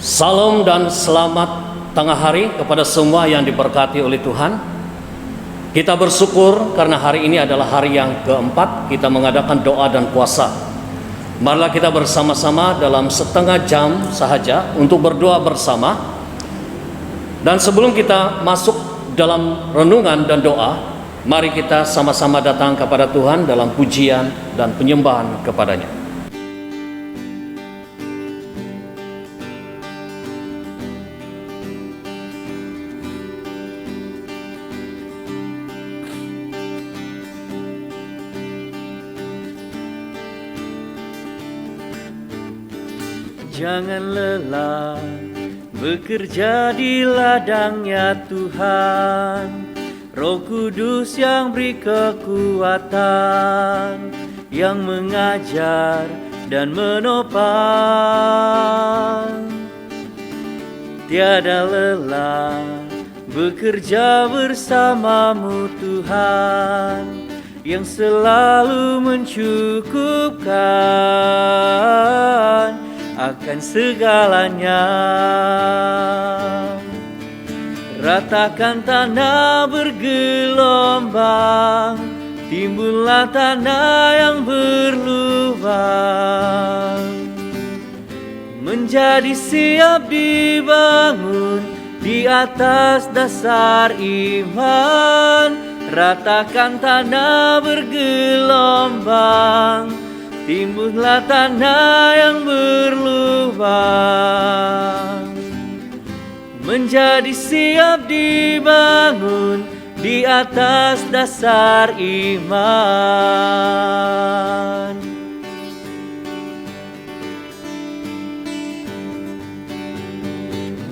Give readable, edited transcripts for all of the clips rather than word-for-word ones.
Salam dan selamat tengah hari kepada semua yang diberkati oleh Tuhan. Kita bersyukur karena hari ini adalah hari yang keempat kita mengadakan doa dan puasa. Marilah kita bersama-sama dalam setengah jam sahaja untuk berdoa bersama. Dan sebelum kita masuk dalam renungan dan doa, mari kita sama-sama datang kepada Tuhan dalam pujian dan penyembahan kepadanya. Jangan lelah bekerja di ladangnya Tuhan, Roh Kudus yang beri kekuatan, yang mengajar dan menopang. Tiada lelah bekerja bersamamu Tuhan, yang selalu mencukupkan akan segalanya. Ratakan tanah bergelombang, timbullah tanah yang berlubang, menjadi siap dibangun di atas dasar iman. Ratakan tanah bergelombang, timbullah tanah yang berlubang, menjadi siap dibangun di atas dasar iman.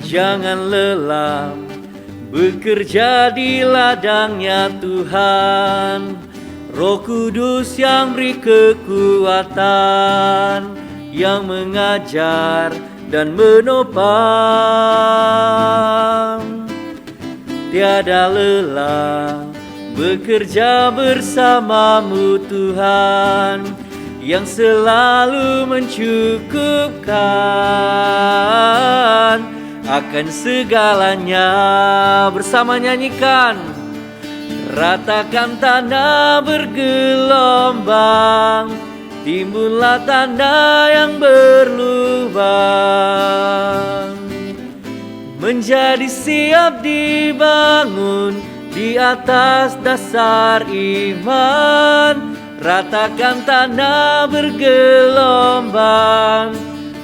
Jangan lelah bekerja di ladangnya Tuhan, Roh Kudus yang beri kekuatan, yang mengajar dan menopang. Tiada lelah bekerja bersamamu Tuhan, yang selalu mencukupkan akan segalanya. Bersama nyanyikan. Ratakan tanah bergelombang, timbullah tanah yang berlubang, menjadi siap dibangun di atas dasar iman. Ratakan tanah bergelombang,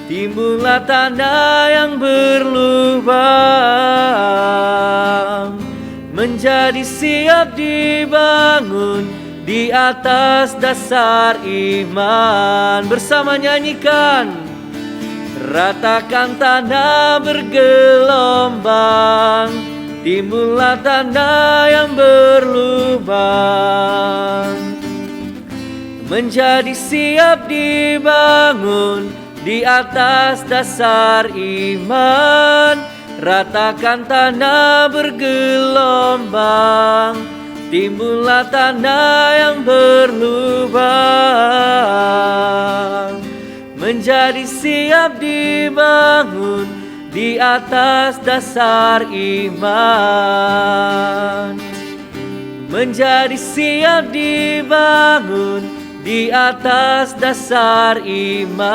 timbullah tanah yang berlubang, menjadi siap dibangun di atas dasar iman. Bersama nyanyikan. Ratakan tanah bergelombang, timbullah tanah yang berlubang, menjadi siap dibangun di atas dasar iman. Ratakan tanah bergelombang, timbullah tanah yang berlubang, menjadi siap dibangun di atas dasar iman, menjadi siap dibangun di atas dasar iman,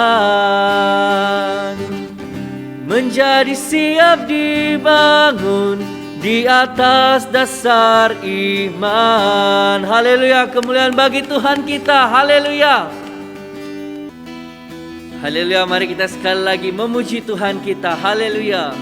menjadi siap dibangun di atas dasar iman. Haleluya, kemuliaan bagi Tuhan kita. Haleluya. Haleluya, mari kita sekali lagi memuji Tuhan kita. Haleluya.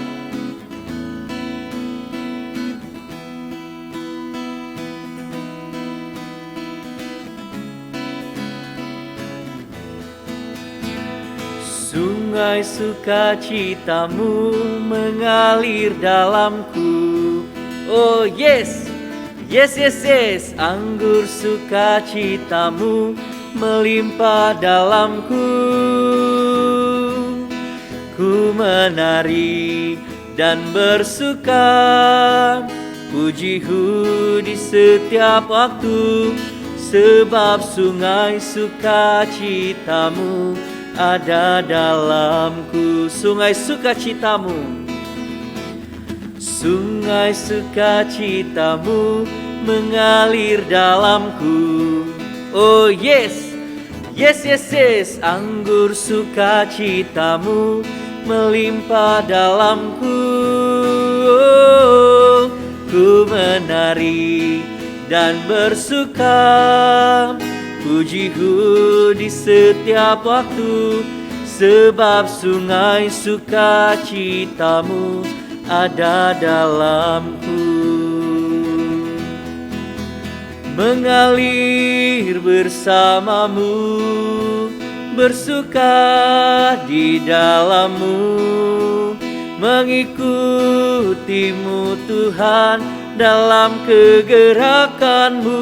Sungai sukacitamu mengalir dalamku. Oh yes, yes, yes, yes. Anggur sukacitamu melimpah dalamku. Ku menari dan bersuka, pujiku di setiap waktu, sebab sungai sukacitamu ada dalamku. Sungai sukacitamu, sungai sukacitamu mengalir dalamku. Oh yes, yes, yes, yes. Anggur sukacitamu melimpah dalamku. Oh, ku menari dan bersuka, pujiku di setiap waktu, sebab sungai sukacitamu ada dalamku. Mengalir bersamamu, bersuka di dalammu, mengikutimu Tuhan dalam kegerakanmu,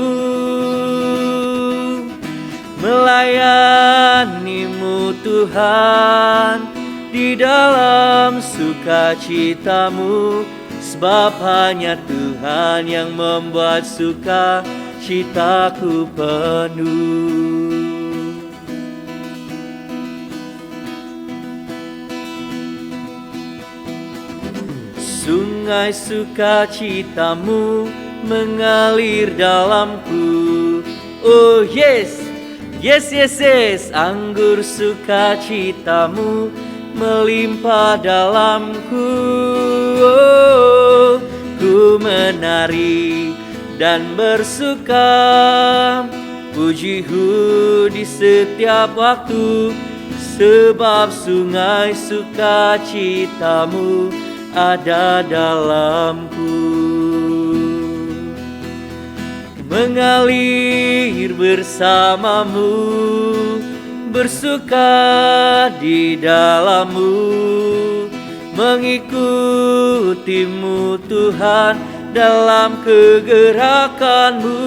melayanimu Tuhan di dalam sukacitamu, sebab hanya Tuhan yang membuat sukacitaku penuh. Sungai sukacitamu mengalir dalamku. Oh yes, yes, yes, yes. Anggur sukacitamu melimpah dalamku. Oh, ku menari dan bersuka, pujiku di setiap waktu, sebab sungai sukacitamu ada dalamku. Mengalir bersamamu, bersuka di dalammu, mengikutimu Tuhan dalam kegerakanmu,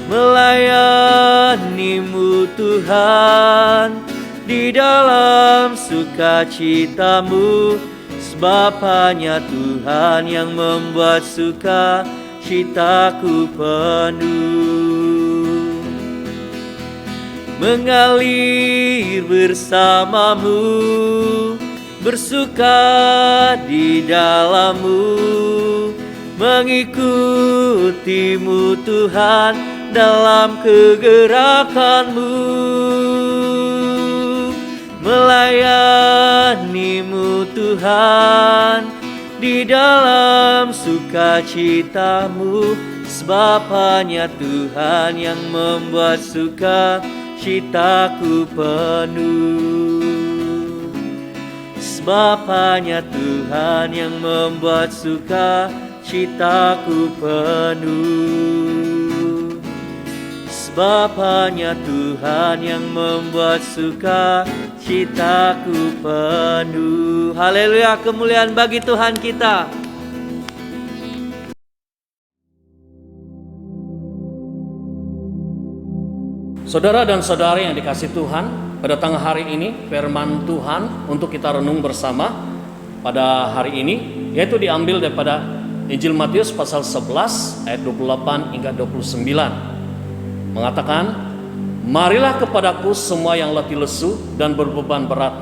melayanimu Tuhan di dalam sukacitamu, sebab hanya Tuhan yang membuat sukacitaku penuh. Mengalir bersamamu, bersuka di dalammu, mengikutimu Tuhan dalam kegerakanmu, melayanimu Tuhan di dalam sukacitamu, sebab hanya Tuhan yang membuat sukacitaku penuh. Sebab hanya Tuhan yang membuat sukacitaku penuh. Sebab hanya Tuhan yang membuat sukacitaku penuh. Haleluya, kemuliaan bagi Tuhan kita. Saudara dan saudari yang dikasihi Tuhan, pada tengah hari ini firman Tuhan untuk kita renung bersama pada hari ini, yaitu diambil daripada Injil Matius pasal 11 ayat 28 hingga 29. Mengatakan, marilah kepadaku semua yang letih lesu dan berbeban berat,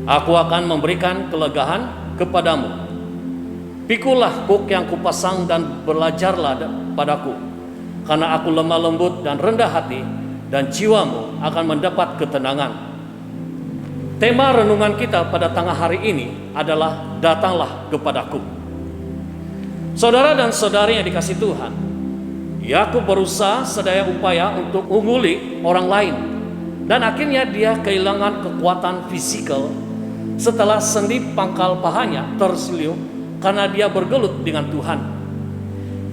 aku akan memberikan kelegaan kepadamu. Pikulah kuk yang kupasang dan belajarlah padaku, karena aku lemah lembut dan rendah hati, dan jiwamu akan mendapat ketenangan. Tema renungan kita pada tengah hari ini adalah datanglah kepadaku. Saudara dan saudari yang dikasihi Tuhan, Yakub berusaha sedaya upaya untuk ungguli orang lain, dan akhirnya dia kehilangan kekuatan fisikal setelah sendi pangkal pahanya terselip karena dia bergelut dengan Tuhan.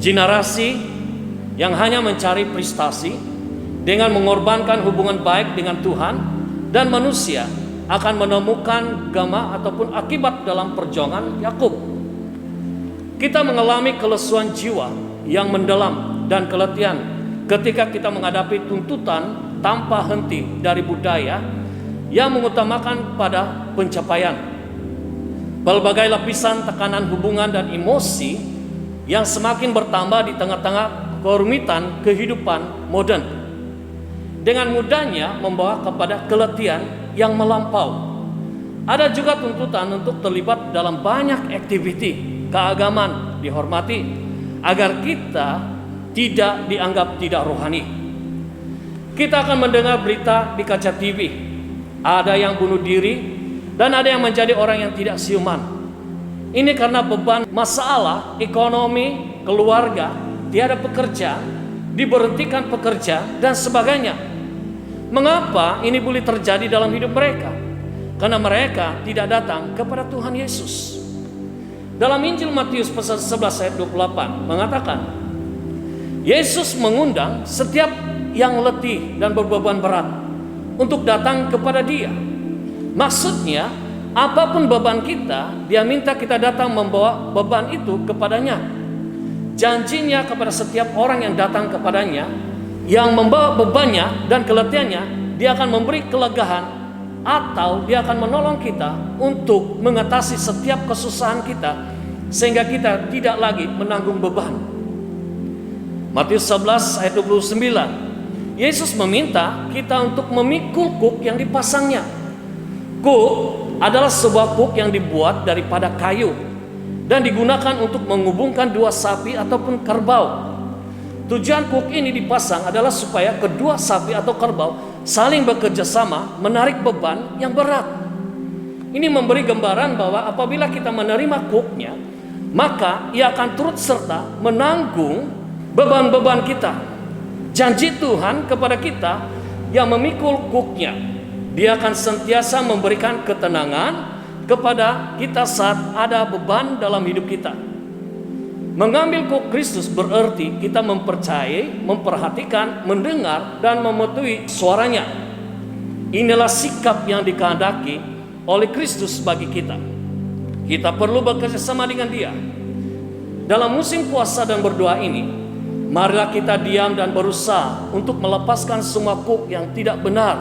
Generasi yang hanya mencari prestasi dengan mengorbankan hubungan baik dengan Tuhan dan manusia akan menemukan gama ataupun akibat dalam perjuangan Yakub. Kita mengalami kelesuan jiwa yang mendalam dan keletihan ketika kita menghadapi tuntutan tanpa henti dari budaya yang mengutamakan pada pencapaian. Pelbagai lapisan tekanan hubungan dan emosi yang semakin bertambah di tengah-tengah kerumitan kehidupan modern. dengan mudahnya membawa kepada keletihan yang melampau. Ada juga tuntutan untuk terlibat dalam banyak aktiviti keagamaan dihormati agar kita tidak dianggap tidak rohani. Kita akan mendengar berita di kaca TV, ada yang bunuh diri dan ada yang menjadi orang yang tidak siuman. Ini karena beban masalah ekonomi, keluarga, tiada pekerjaan, diberhentikan pekerja dan sebagainya. Mengapa ini boleh terjadi dalam hidup mereka? Karena mereka tidak datang kepada Tuhan Yesus. Dalam Injil Matius pasal 11 ayat 28 mengatakan, Yesus mengundang setiap yang letih dan berbeban berat untuk datang kepada Dia. Maksudnya, apapun beban kita, Dia minta kita datang membawa beban itu kepadanya. Janjinya kepada setiap orang yang datang kepadanya, yang membawa bebannya dan keletihannya, Dia akan memberi kelegaan atau Dia akan menolong kita untuk mengatasi setiap kesusahan kita, sehingga kita tidak lagi menanggung beban. Matius 11 ayat 29, Yesus meminta kita untuk memikul kuk yang dipasangnya. Kuk adalah sebuah kuk yang dibuat daripada kayu dan digunakan untuk menghubungkan dua sapi ataupun kerbau. Tujuan kuk ini dipasang adalah supaya kedua sapi atau kerbau saling bekerja sama menarik beban yang berat. Ini memberi gambaran bahwa apabila kita menerima kuknya, maka ia akan turut serta menanggung beban-beban kita. Janji Tuhan kepada kita yang memikul kuknya, Dia akan sentiasa memberikan ketenangan kepada kita saat ada beban dalam hidup kita. Mengambil kuk Kristus berarti kita mempercayai, memperhatikan, mendengar, dan mematuhi suaranya. Inilah sikap yang dikehendaki oleh Kristus bagi kita. Kita perlu bekerja sama dengan Dia. Dalam musim puasa dan berdoa ini, marilah kita diam dan berusaha untuk melepaskan semua kuk yang tidak benar.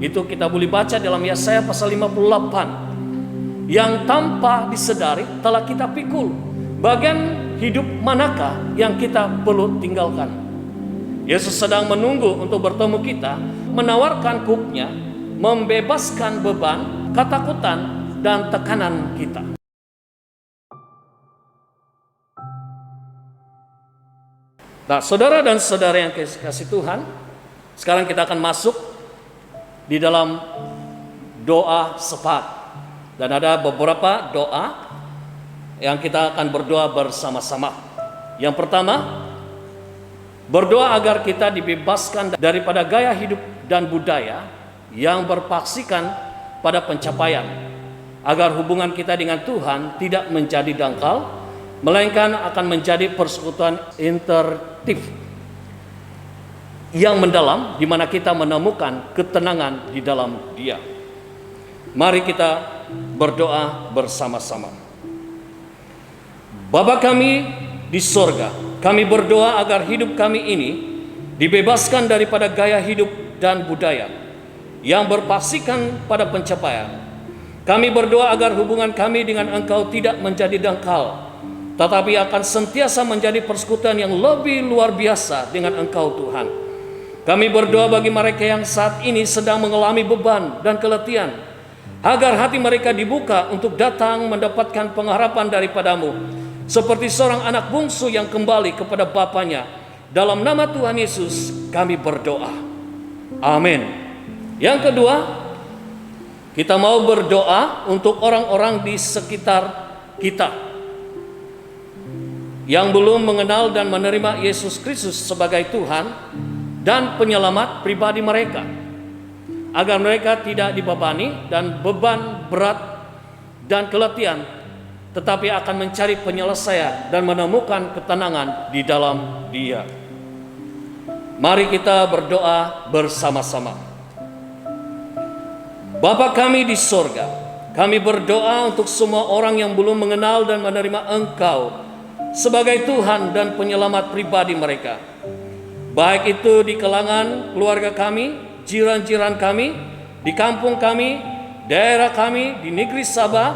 Itu kita boleh baca dalam Yesaya pasal 58. Yang tanpa disedari telah kita pikul. Bagian hidup manakah yang kita perlu tinggalkan? Yesus sedang menunggu untuk bertemu kita, menawarkan kuknya, membebaskan beban, ketakutan, dan tekanan kita. Nah, saudara dan saudara yang kasih Tuhan, sekarang kita akan masuk di dalam doa syafaat. Dan ada beberapa doa yang kita akan berdoa bersama-sama. Yang pertama, berdoa agar kita dibebaskan daripada gaya hidup dan budaya yang berpaksikan pada pencapaian, agar hubungan kita dengan Tuhan tidak menjadi dangkal, melainkan akan menjadi persekutuan interaktif yang mendalam, di mana kita menemukan ketenangan di dalam Dia. Mari kita berdoa bersama-sama. Bapa kami di sorga, kami berdoa agar hidup kami ini dibebaskan daripada gaya hidup dan budaya yang berpaksikan pada pencapaian. Kami berdoa agar hubungan kami dengan Engkau tidak menjadi dangkal, tetapi akan sentiasa menjadi persekutuan yang lebih luar biasa dengan Engkau Tuhan. Kami berdoa bagi mereka yang saat ini sedang mengalami beban dan keletihan, agar hati mereka dibuka untuk datang mendapatkan pengharapan daripadamu, seperti seorang anak bungsu yang kembali kepada bapanya. Dalam nama Tuhan Yesus kami berdoa. Amin. Yang kedua, kita mau berdoa untuk orang-orang di sekitar kita yang belum mengenal dan menerima Yesus Kristus sebagai Tuhan dan penyelamat pribadi mereka, agar mereka tidak dibebani dan beban berat dan keletihan, tetapi akan mencari penyelesaian dan menemukan ketenangan di dalam Dia. Mari kita berdoa bersama-sama. Bapa kami di sorga, kami berdoa untuk semua orang yang belum mengenal dan menerima Engkau sebagai Tuhan dan penyelamat pribadi mereka, baik itu di kalangan keluarga kami, jiran-jiran kami, di kampung kami, daerah kami, di negeri Sabah,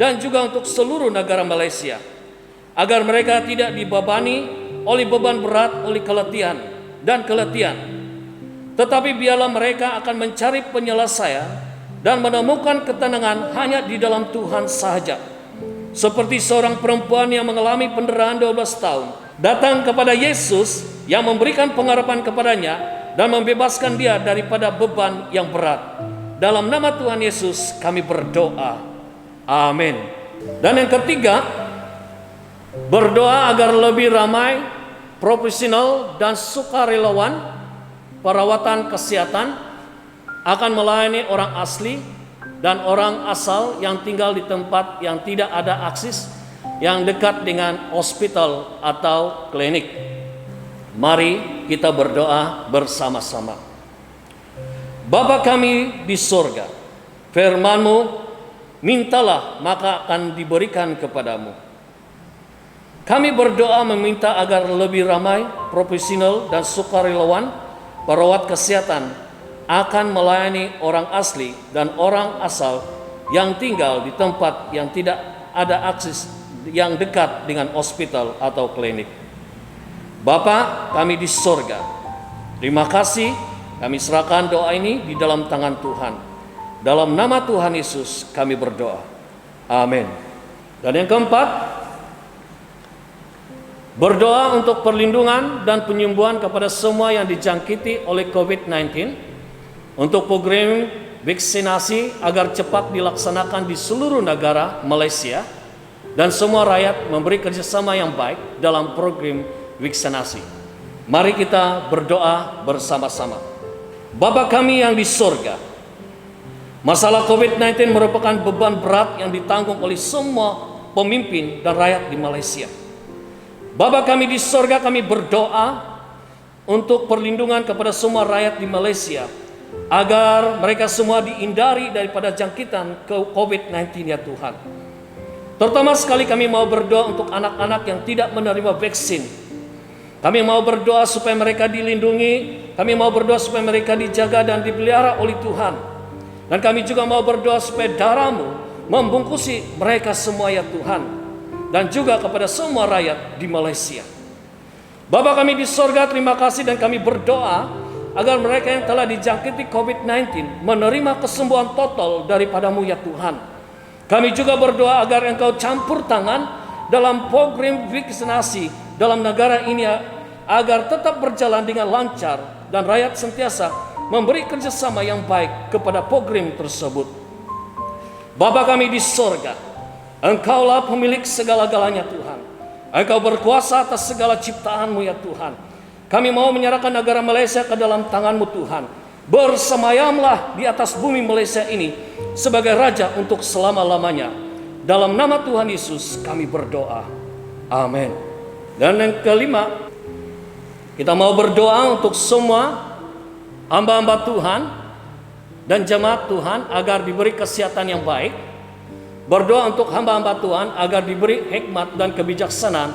dan juga untuk seluruh negara Malaysia, agar mereka tidak dibebani oleh beban berat, oleh keletihan dan keletihan, Tetapi biarlah mereka akan mencari penyelesaian dan menemukan ketenangan hanya di dalam Tuhan sahaja. Seperti seorang perempuan yang mengalami penderitaan 12 tahun, datang kepada Yesus yang memberikan pengharapan kepadanya dan membebaskan dia daripada beban yang berat. Dalam nama Tuhan Yesus kami berdoa. Amin. Dan yang ketiga, berdoa agar lebih ramai, profesional dan sukarelawan perawatan kesehatan akan melayani orang asli dan orang asal yang tinggal di tempat yang tidak ada akses yang dekat dengan hospital atau klinik. Mari kita berdoa bersama-sama. Bapa kami di sorga, firman-Mu, mintalah maka akan diberikan kepadamu. Kami berdoa meminta agar lebih ramai, profesional dan sukarelawan perawat kesehatan akan melayani orang asli dan orang asal yang tinggal di tempat yang tidak ada akses yang dekat dengan hospital atau klinik. Bapa kami di sorga, terima kasih, kami serahkan doa ini di dalam tangan Tuhan. Dalam nama Tuhan Yesus kami berdoa. Amin. Dan yang keempat, berdoa untuk perlindungan dan penyembuhan kepada semua yang dijangkiti oleh COVID-19, untuk program vaksinasi agar cepat dilaksanakan di seluruh negara Malaysia, dan semua rakyat memberi kerjasama yang baik dalam program vaksinasi. Mari kita berdoa bersama-sama. Bapa kami yang di sorga, masalah COVID-19 merupakan beban berat yang ditanggung oleh semua pemimpin dan rakyat di Malaysia. Bapa kami di sorga, kami berdoa untuk perlindungan kepada semua rakyat di Malaysia, agar mereka semua dihindari daripada jangkitan COVID-19 ya Tuhan. Terutama sekali kami mau berdoa untuk anak-anak yang tidak menerima vaksin. Kami mau berdoa supaya mereka dilindungi, kami mau berdoa supaya mereka dijaga dan dipelihara oleh Tuhan. Dan kami juga mau berdoa supaya darah-Mu membungkusi mereka semua ya Tuhan, dan juga kepada semua rakyat di Malaysia. Bapa kami di sorga, terima kasih, dan kami berdoa agar mereka yang telah dijangkiti COVID-19 menerima kesembuhan total daripada-Mu ya Tuhan. Kami juga berdoa agar Engkau campur tangan dalam program vaksinasi dalam negara ini, agar tetap berjalan dengan lancar dan rakyat sentiasa memberi kerjasama yang baik kepada program tersebut. Bapa kami di sorga, Engkaulah pemilik segala-galanya Tuhan. Engkau berkuasa atas segala ciptaan-Mu ya Tuhan. Kami mau menyerahkan negara Malaysia ke dalam tangan-Mu Tuhan. Bersemayamlah di atas bumi Malaysia ini sebagai Raja untuk selama-lamanya. Dalam nama Tuhan Yesus kami berdoa. Amin. Dan yang kelima, kita mau berdoa untuk semua hamba-hamba Tuhan dan jemaat Tuhan agar diberi kesehatan yang baik. Berdoa untuk hamba-hamba Tuhan agar diberi hikmat dan kebijaksanaan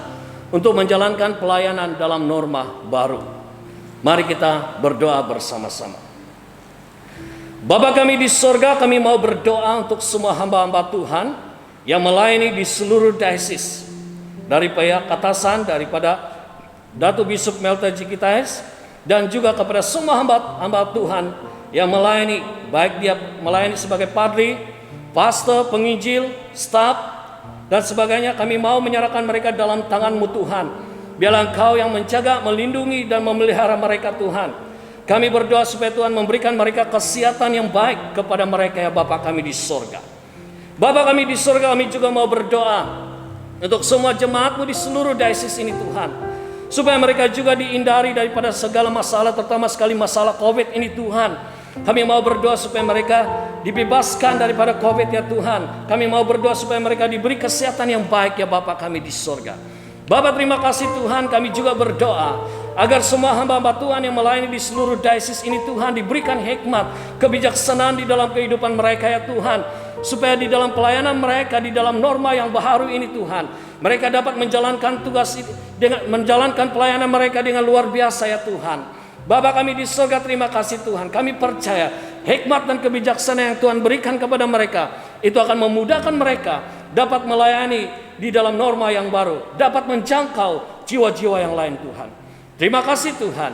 untuk menjalankan pelayanan dalam norma baru. Mari kita berdoa bersama-sama. Bapa kami di sorga, kami mau berdoa untuk semua hamba-hamba Tuhan yang melayani di seluruh diocese, dari pihak atasan daripada Datuk Bishop Melta Jikitais, dan juga kepada semua hamba Tuhan yang melayani, baik dia melayani sebagai padri, pastor, penginjil, staf, dan sebagainya. Kami mau menyerahkan mereka dalam tangan-Mu Tuhan. Biarlah Engkau yang menjaga, melindungi, dan memelihara mereka Tuhan. Kami berdoa supaya Tuhan memberikan mereka kesehatan yang baik kepada mereka ya Bapa kami di sorga. Bapa kami di sorga, kami juga mau berdoa untuk semua jemaat-Mu di seluruh diocese ini Tuhan, supaya mereka juga dihindari daripada segala masalah, terutama sekali masalah COVID ini Tuhan. Kami mau berdoa supaya mereka dibebaskan daripada COVID ya Tuhan. Kami mau berdoa supaya mereka diberi kesehatan yang baik ya Bapa kami di sorga. Bapa terima kasih Tuhan, kami juga berdoa agar semua hamba-hamba Tuhan yang melayani di seluruh diocese ini Tuhan diberikan hikmat, kebijaksanaan di dalam kehidupan mereka ya Tuhan, supaya di dalam pelayanan mereka, di dalam norma yang baru ini Tuhan, mereka dapat menjalankan tugas dengan menjalankan pelayanan mereka dengan luar biasa ya Tuhan. Bapa kami di surga, terima kasih Tuhan. Kami percaya hikmat dan kebijaksanaan yang Tuhan berikan kepada mereka itu akan memudahkan mereka dapat melayani di dalam norma yang baru, dapat menjangkau jiwa-jiwa yang lain Tuhan. Terima kasih Tuhan.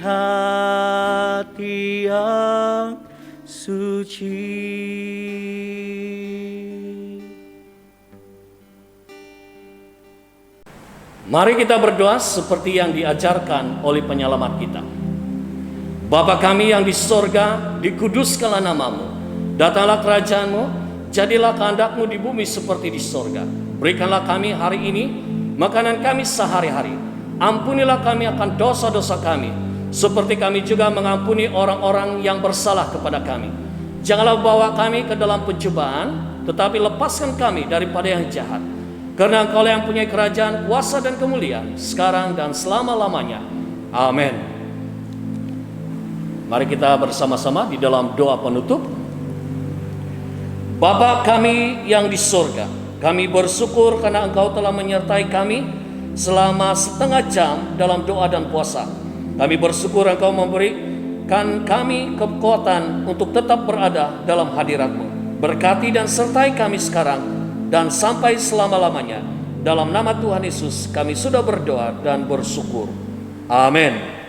hati yang suci. Mari kita berdoa seperti yang diajarkan oleh penyelamat kita. Bapa kami yang di sorga, dikuduskanlah namamu. Datanglah kerajaanmu, jadilah kehendak-Mu di bumi seperti di sorga. Berikanlah kami hari ini makanan kami sehari-hari. Ampunilah kami akan dosa-dosa kami, seperti kami juga mengampuni orang-orang yang bersalah kepada kami. Janganlah bawa kami ke dalam pencobaan, tetapi lepaskan kami daripada yang jahat. Karena Engkau yang punya kerajaan, kuasa dan kemuliaan, sekarang dan selama-lamanya. Amin. Mari kita bersama-sama di dalam doa penutup. Bapa kami yang di surga, kami bersyukur karena Engkau telah menyertai kami selama setengah jam dalam doa dan puasa. Kami bersyukur Engkau memberikan kami kekuatan untuk tetap berada dalam hadirat-Mu. Berkati dan sertai kami sekarang dan sampai selama-lamanya. Dalam nama Tuhan Yesus kami sudah berdoa dan bersyukur. Amin.